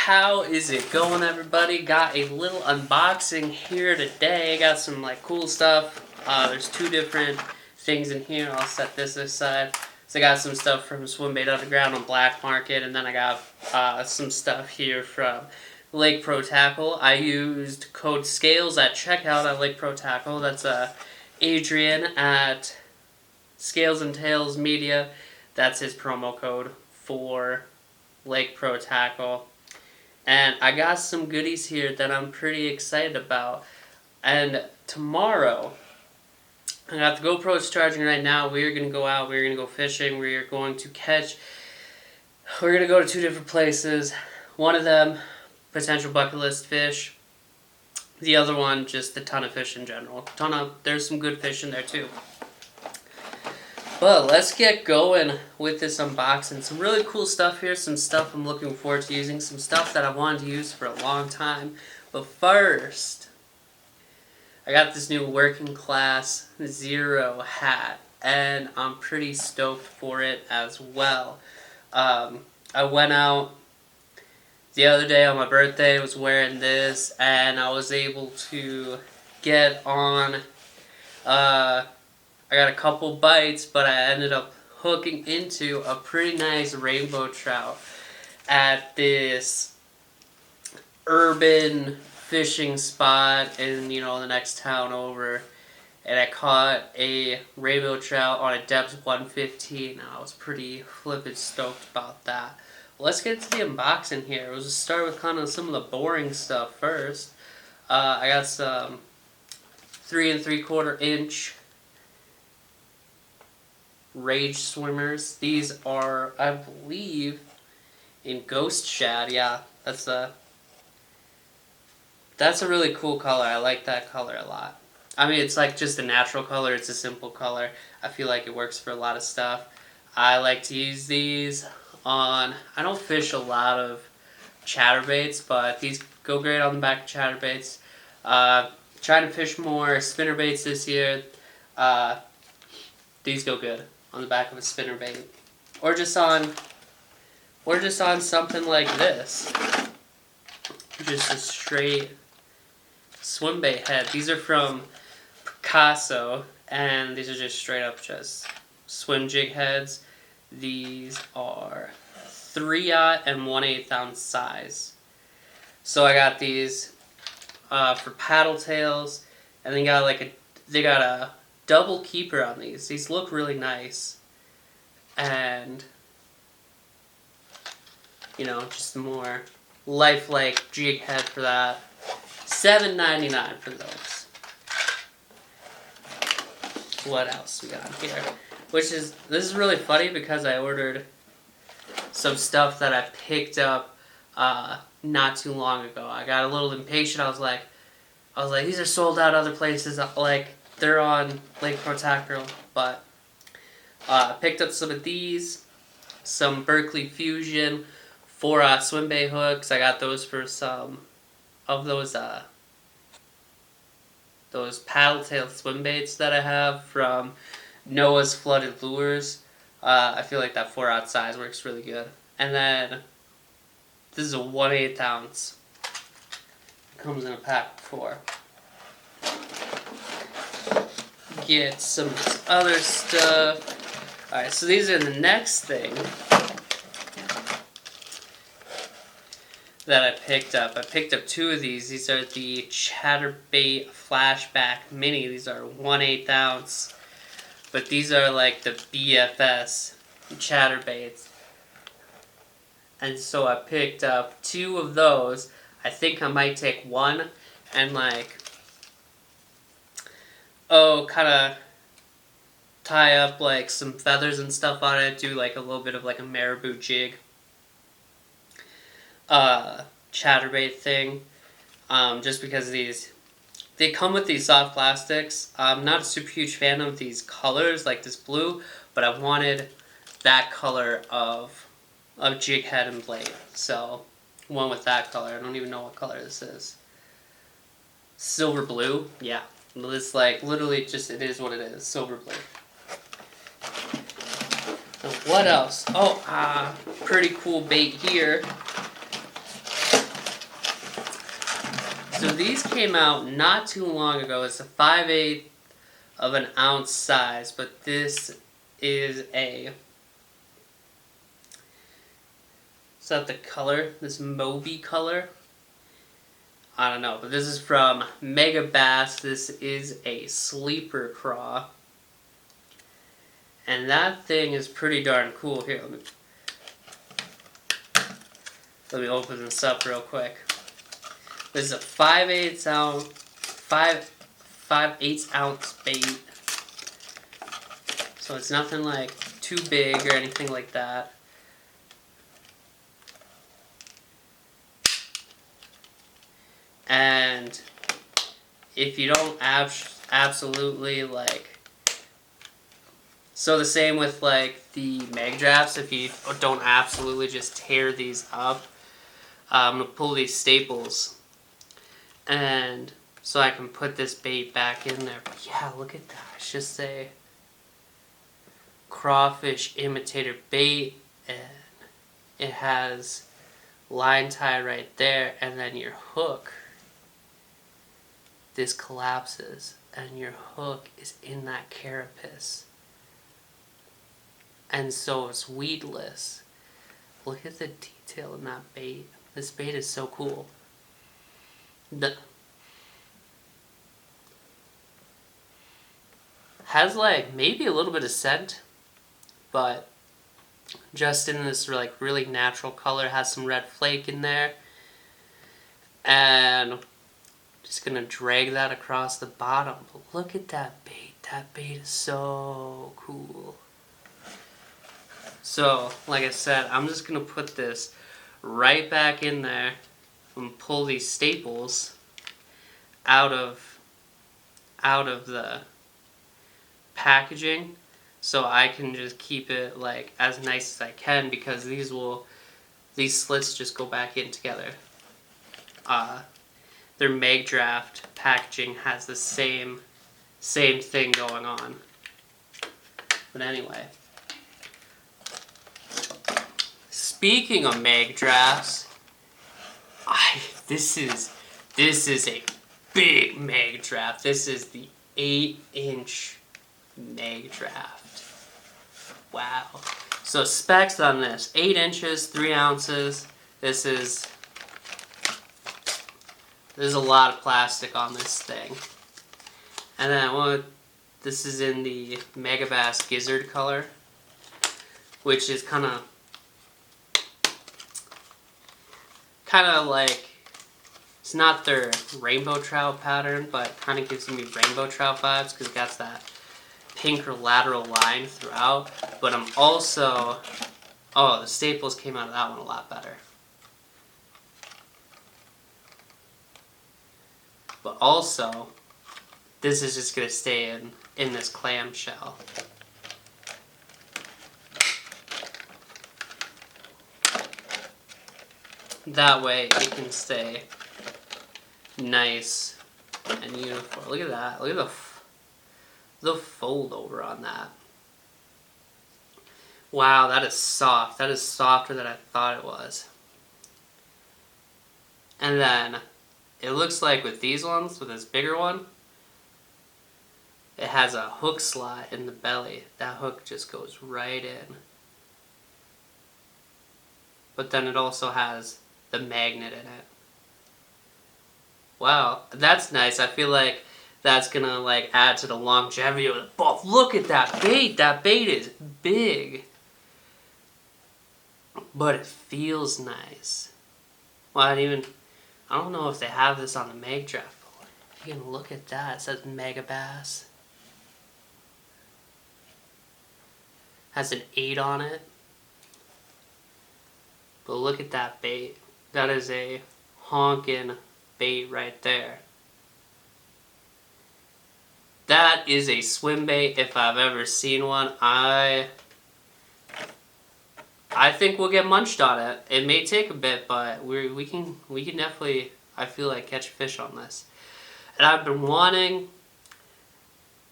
How is it going, everybody? Got a little unboxing here today. Got some like cool stuff. There's two different things in here. I'll set this aside. So I got some stuff from Swim Bait Underground on Black Market, and then I got some stuff here from Lake Pro Tackle. I used code SCALES at checkout at Lake Pro Tackle. That's Adrian at Scales and Tails Media. That's his promo code for Lake Pro Tackle. And I got some goodies here that I'm pretty excited about. And tomorrow, I got the GoPro's charging right now. We are going to go out. We're going to go fishing. We are going to catch. We're going to go to two different places. One of them, potential bucket list fish. The other one, just a ton of fish in general. There's some good fish in there too. But let's get going with this unboxing. Some really cool stuff here. Some stuff I'm looking forward to using. Some stuff that I wanted to use for a long time. But first, I got this new Working Class Zero hat. And I'm pretty stoked for it as well. I went out the other day on my birthday. I was wearing this. And I was able to get on... I got a couple bites, but I ended up hooking into a pretty nice rainbow trout at this urban fishing spot in, the next town over. And I caught a rainbow trout on a depth 115. I was pretty flippin' stoked about that. Let's get to the unboxing here. We'll just start with kind of some of the boring stuff first. I got some 3 3/4 inch Rage Swimmers. These are, I believe, in Ghost Shad. Yeah, that's a really cool color. I like that color a lot. I mean, it's like just a natural color. It's a simple color. I feel like it works for a lot of stuff. I like to use these on... I don't fish a lot of chatterbaits, but these go great on the back of chatterbaits. Trying to fish more spinnerbaits this year. These go good on the back of a spinnerbait, or just on something like this, just a straight swim bait head. These are from Picasso, and these are just straight up just swim jig heads. These are 3/0 and 1/8 ounce size. So I got these for paddle tails, and they got a double keeper on these. These look really nice. And, just a more lifelike jig head for that. $7.99 for those. What else we got here? This is really funny because I ordered some stuff that I picked up not too long ago. I got a little impatient. I was like, these are sold out other places. They're on Lake Pro Tackle, but I picked up some of these, some Berkeley Fusion for swim bait hooks. I got those for some of those paddle tail swim baits that I have from Noah's Flooded Lures. I feel like that 4/0 size works really good. And then this is a 1/8 ounce. It comes in a pack of 4. Get some other stuff. Alright, so these are the next thing that I picked up. I picked up 2 of these. These are the Chatterbait Flashback Mini. These are 1/8 ounce. But these are like the BFS chatterbaits. And so I picked up 2 of those. I think I might take one and kind of tie up some feathers and stuff on it, do a little bit of a marabou jig chatterbait thing, just because they come with these soft plastics. I'm not a super huge fan of these colors like this blue, but I wanted that color of jig head and blade, so one with that color. I don't even know what color this is. Silver blue? Yeah. It's literally just, it is what it is. Silver blue. What else? Oh, pretty cool bait here. So these came out not too long ago. It's a 5/8 of an ounce size, but this is a... Is that the color? This Moby color? I don't know, but this is from Mega Bass. This is a sleeper craw. And that thing is pretty darn cool. Here, let me open this up real quick. This is a 5/8 ounce bait. So it's nothing like too big or anything like that. And if you don't absolutely like... So the same with like the mag drafts, if you don't absolutely just tear these up, I'm going to pull these staples and so I can put this bait back in there. But yeah, look at that. It's just a crawfish imitator bait, and it has line tie right there, and then your hook, this collapses and your hook is in that carapace. And so it's weedless. Look at the detail in that bait. This bait is so cool. Has like maybe a little bit of scent, but just in this like really natural color. Has some red flake in there. And just gonna drag that across the bottom. But look at that bait. That bait is so cool. So, like I said, I'm just going to put this right back in there and pull these staples out of the packaging so I can just keep it like as nice as I can, because these slits just go back in together. Their Mag Draft packaging has the same thing going on. But anyway, speaking of mag drafts, this is a big mag draft. This is the 8-inch mag draft. Wow. So specs on this: 8 inches, 3 ounces. This is There's a lot of plastic on this thing. And then this is in the Mega Bass Gizzard color, which is kind of like, it's not their rainbow trout pattern, but kind of gives me rainbow trout vibes because it got that pink or lateral line throughout. But I'm also, the staples came out of that one a lot better. But also, this is just going to stay in this clamshell. That way it can stay nice and uniform. Look at that. Look at the fold over on that. Wow, that is soft. That is softer than I thought it was. And then it looks like with these ones, with this bigger one, it has a hook slot in the belly. That hook just goes right in. But then it also has the magnet in it. Wow, that's nice. I feel like that's gonna like add to the longevity of the buff. Look at that bait. That bait is big. But it feels nice. Well, I don't know if they have this on the Mag Draft. You can look at that. It says Mega Bass. Has an 8 on it. But look at that bait. That is a honkin' bait right there. That is a swim bait if I've ever seen one. I think we'll get munched on it. It may take a bit, but we can definitely, I feel like, catch fish on this. And I've been wanting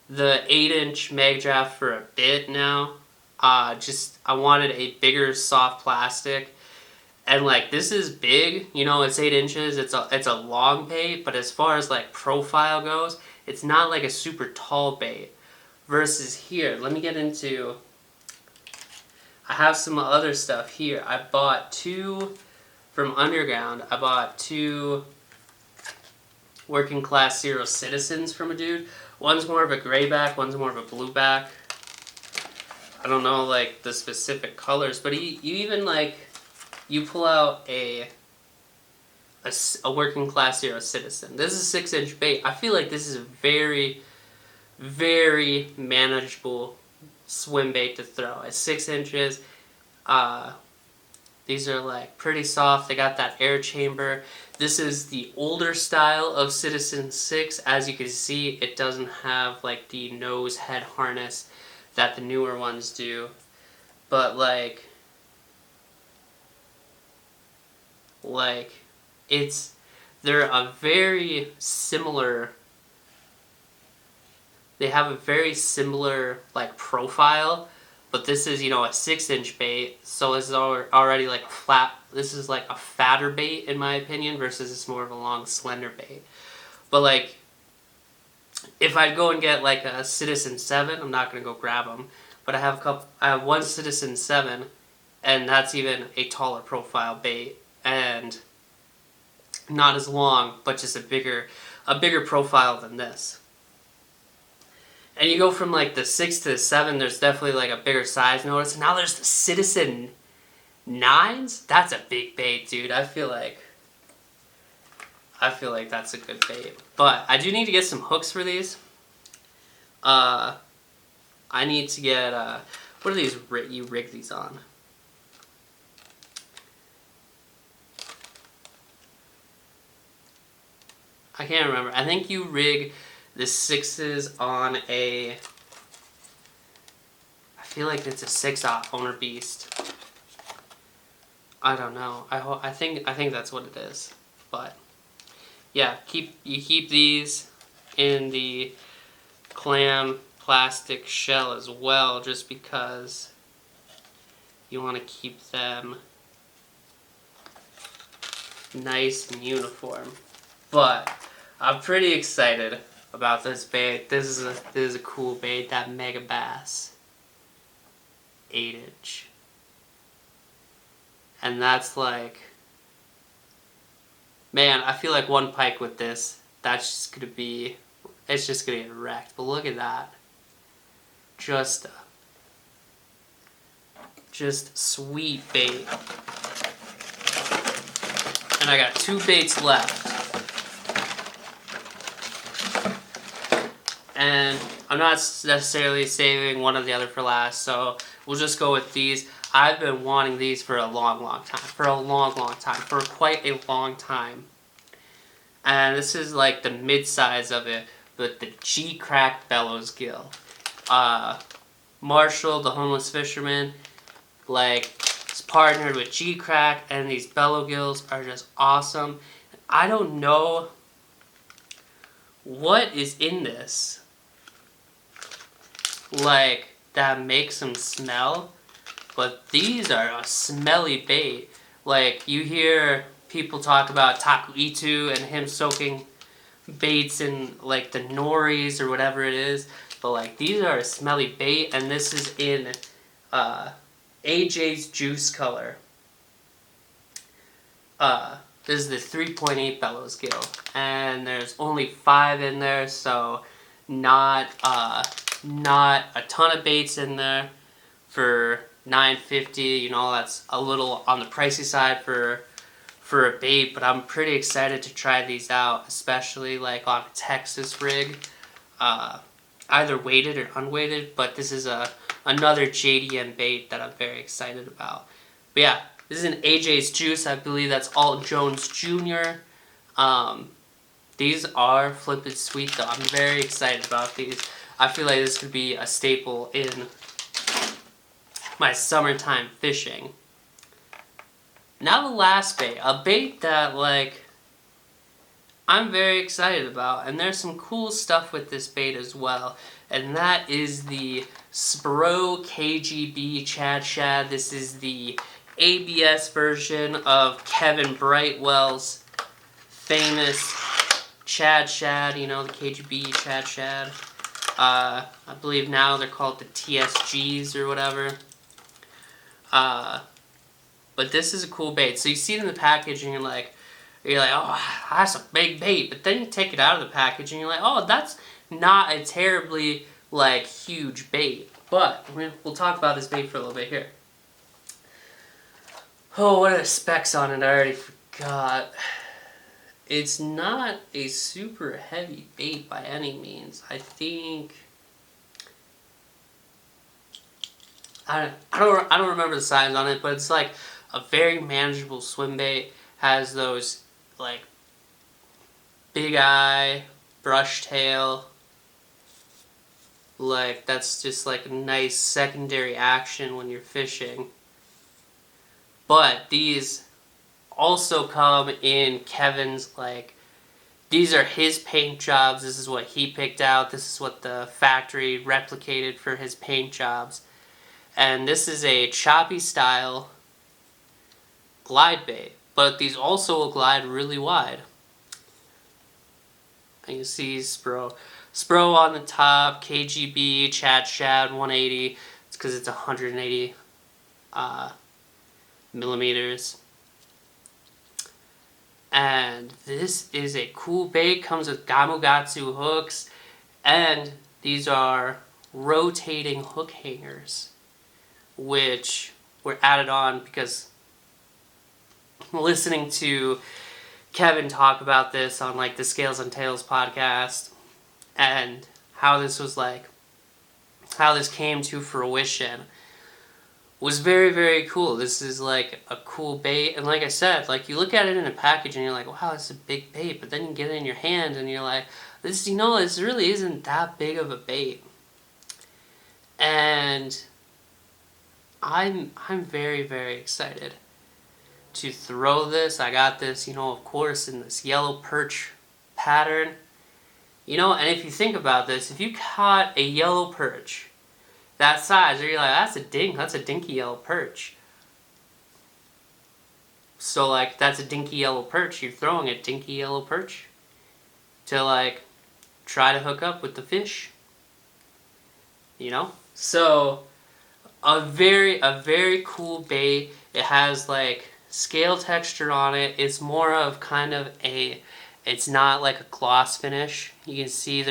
the 8-inch Mag Draft for a bit now. I wanted a bigger soft plastic, And like this is big, you know, it's 8 inches. It's a long bait, but as far as like profile goes, it's not like a super tall bait. Versus here, let me get into. I have some other stuff here. I bought 2 from Underground. I bought 2 Working Class Zero Citizens from a dude. One's more of a gray back, one's more of a blue back. I don't know like the specific colors, but you even like, you pull out a Working Class Zero Citizen. This is a 6-inch bait. I feel like this is a very, very manageable swim bait to throw. It's 6 inches. These are like pretty soft. They got that air chamber. This is the older style of Citizen 6. As you can see, it doesn't have like the nose head harness that the newer ones do. But like they're a very similar, they have a very similar like profile, but this is, you know, a 6-inch bait, so it's already like flat. This is like a fatter bait in my opinion versus it's more of a long slender bait. But like if I'd go and get like a Citizen 7, I'm not gonna go grab them, but I have one Citizen 7, and that's even a taller profile bait and not as long, but just a bigger profile than this. And you go from like the 6 to the 7, there's definitely like a bigger size notice. And now there's the Citizen 9s. That's a big bait, dude. I feel like that's a good bait. But I do need to get some hooks for these. I need to get, what are these you rig these on? I can't remember. I think you rig the 6s on a, I feel like it's a 6/0 Owner Beast. I don't know. I think that's what it is. But yeah, you keep these in the clam plastic shell as well, just because you want to keep them nice and uniform. But I'm pretty excited about this bait. This is a cool bait, that Mega Bass 8-inch. And that's like, man, I feel like one pike with this, that's just gonna be, it's just gonna get wrecked. But look at that. Just sweet bait. And I got 2 baits left. And I'm not necessarily saving one or the other for last, so we'll just go with these. I've been wanting these for a long time. For quite a long time. And this is like the mid-size of it, but the G-Crack Bellows Gill. Marshall, the homeless fisherman, like, is partnered with G-Crack, and these Bellow Gills are just awesome. I don't know what is in this, like, that makes them smell, but these are a smelly bait. Like, you hear people talk about Taku Itu and him soaking baits in like the noris or whatever it is, but like these are a smelly bait, and this is in AJ's Juice color. This is the 3.8 Bellows Gill, and there's only 5 in there, so not a ton of baits in there for $9.50. You know, that's a little on the pricey side for a bait, but I'm pretty excited to try these out, especially like on a Texas rig, either weighted or unweighted. But this is another JDM bait that I'm very excited about. But yeah, this is an AJ's Juice. I believe that's Alt Jones Jr. These are flippin' sweet though. I'm very excited about these. I feel like this could be a staple in my summertime fishing. Now the last bait, a bait that like I'm very excited about, and there's some cool stuff with this bait as well, and that is the Spro KGB Chad Shad. This is the ABS version of Kevin Brightwell's famous Chad Shad, you know, the KGB Chad Shad. I believe now they're called the TSGs or whatever. But this is a cool bait. So you see it in the package and you're like, oh, that's a big bait. But then you take it out of the package and you're like, oh, that's not a terribly, like, huge bait. But we'll talk about this bait for a little bit here. Oh, what are the specs on it? I already forgot. It's not a super heavy bait by any means. I think... I don't remember the size on it, but it's like a very manageable swim bait. Has those like big eye, brush tail. Like that's just like a nice secondary action when you're fishing. But these also come in Kevin's, like, these are his paint jobs. This is what he picked out. This is what the factory replicated for his paint jobs. And this is a choppy style glide bait. But these also will glide really wide. And you see Spro on the top, KGB, Chad Shad 180. It's because it's 180 millimeters. And this is a cool bait. Comes with Gamugatsu hooks. And these are rotating hook hangers, which were added on because listening to Kevin talk about this on like the Scales and Tails podcast and how this was like, how this came to fruition was very, very cool. This is like a cool bait. And like I said, like you look at it in a package and you're like, wow, this is a big bait. But then you get it in your hand and you're like, this really isn't that big of a bait. And I'm very, very excited to throw this. I got this, of course, in this yellow perch pattern. And if you think about this, if you caught a yellow perch that size, or you're like, that's a dinky yellow perch. So, like, that's a dinky yellow perch. You're throwing a dinky yellow perch to, like, try to hook up with the fish. So, a very cool bait. It has, like, scale texture on it. It's more of kind of it's not like a gloss finish. You can see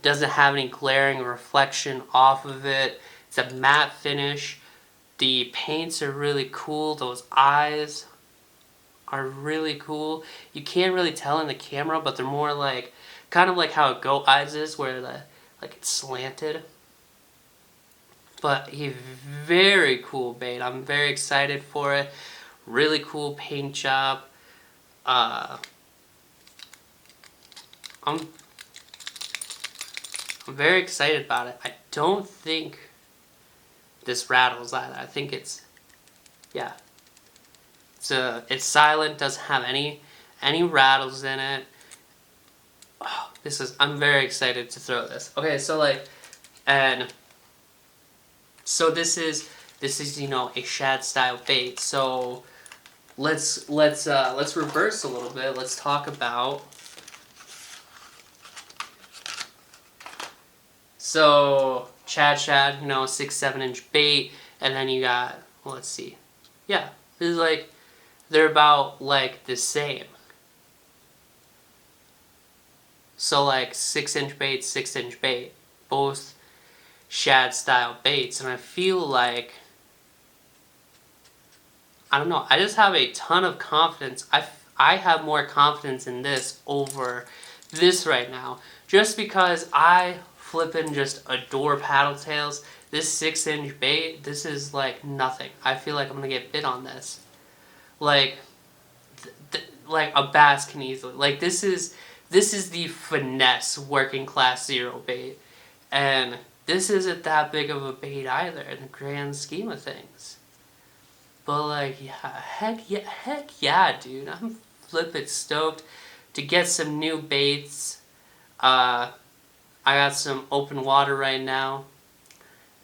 doesn't have any glaring reflection off of it. It's a matte finish. The paints are really cool. Those eyes are really cool. You can't really tell in the camera, but they're more like, kind of like how a goat eyes is, where it's slanted. But a very cool bait. I'm very excited for it. Really cool paint job. I'm very excited about it. I don't think this rattles either. I think it's silent, doesn't have any rattles in it. Oh, I'm very excited to throw this. Okay, so this is a shad style bait. So let's reverse a little bit. Let's talk about. So Chad Shad, 6-7 inch bait, and then you got, let's see, this is like, they're about like the same. So like 6-inch bait, 6-inch bait, both shad style baits, and I feel like, I don't know, I just have a ton of confidence. I have more confidence in this over this right now, just because I flippin' just adore paddle tails. This 6-inch bait, this is like nothing. I feel like I'm gonna get bit on this. Like a bass can easily. Like this is the finesse working class zero bait, and this isn't that big of a bait either in the grand scheme of things. But like, heck yeah, dude. I'm flippin' stoked to get some new baits. I got some open water right now,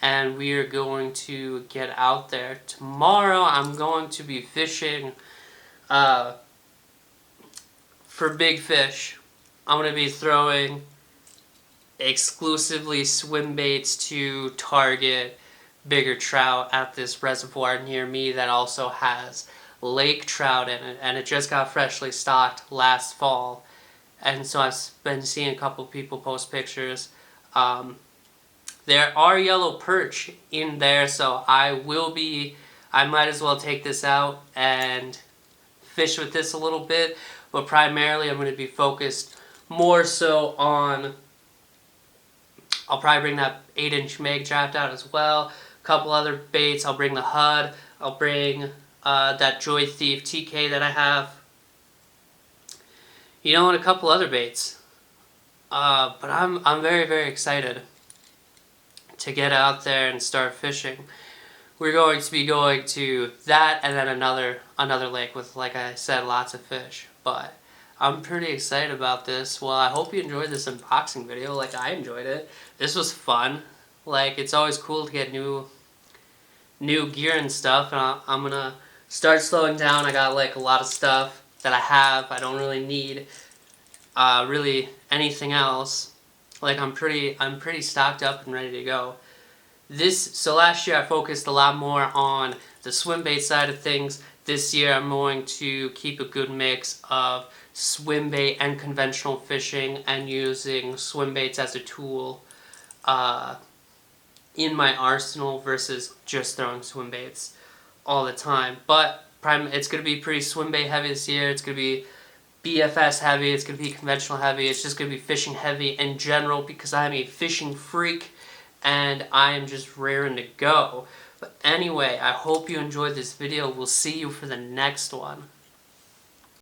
and we are going to get out there. Tomorrow I'm going to be fishing for big fish. I'm going to be throwing exclusively swim baits to target bigger trout at this reservoir near me that also has lake trout in it, and it just got freshly stocked last fall. And so I've been seeing a couple people post pictures. There are yellow perch in there, so I might as well take this out and fish with this a little bit, but primarily I'm going to be focused more so on, I'll probably bring that 8-inch mag draft out as well, a couple other baits. I'll bring the HUD, I'll bring that Joy Thief TK that I have, and a couple other baits. But I'm very, very excited to get out there and start fishing. We're going to be going to that and then another lake with, like I said, lots of fish. But I'm pretty excited about this. Well, I hope you enjoyed this unboxing video like I enjoyed it. This was fun. Like, it's always cool to get new gear and stuff, and I'm gonna start slowing down. I got like a lot of stuff that I have. I don't really need really anything else. Like, I'm pretty stocked up and ready to go. So last year I focused a lot more on the swim bait side of things. This year I'm going to keep a good mix of swim bait and conventional fishing, and using swim baits as a tool in my arsenal versus just throwing swim baits all the time. But it's going to be pretty swim bait heavy this year. It's going to be BFS heavy. It's going to be conventional heavy. It's just going to be fishing heavy in general because I'm a fishing freak and I am just raring to go. But anyway, I hope you enjoyed this video. We'll see you for the next one.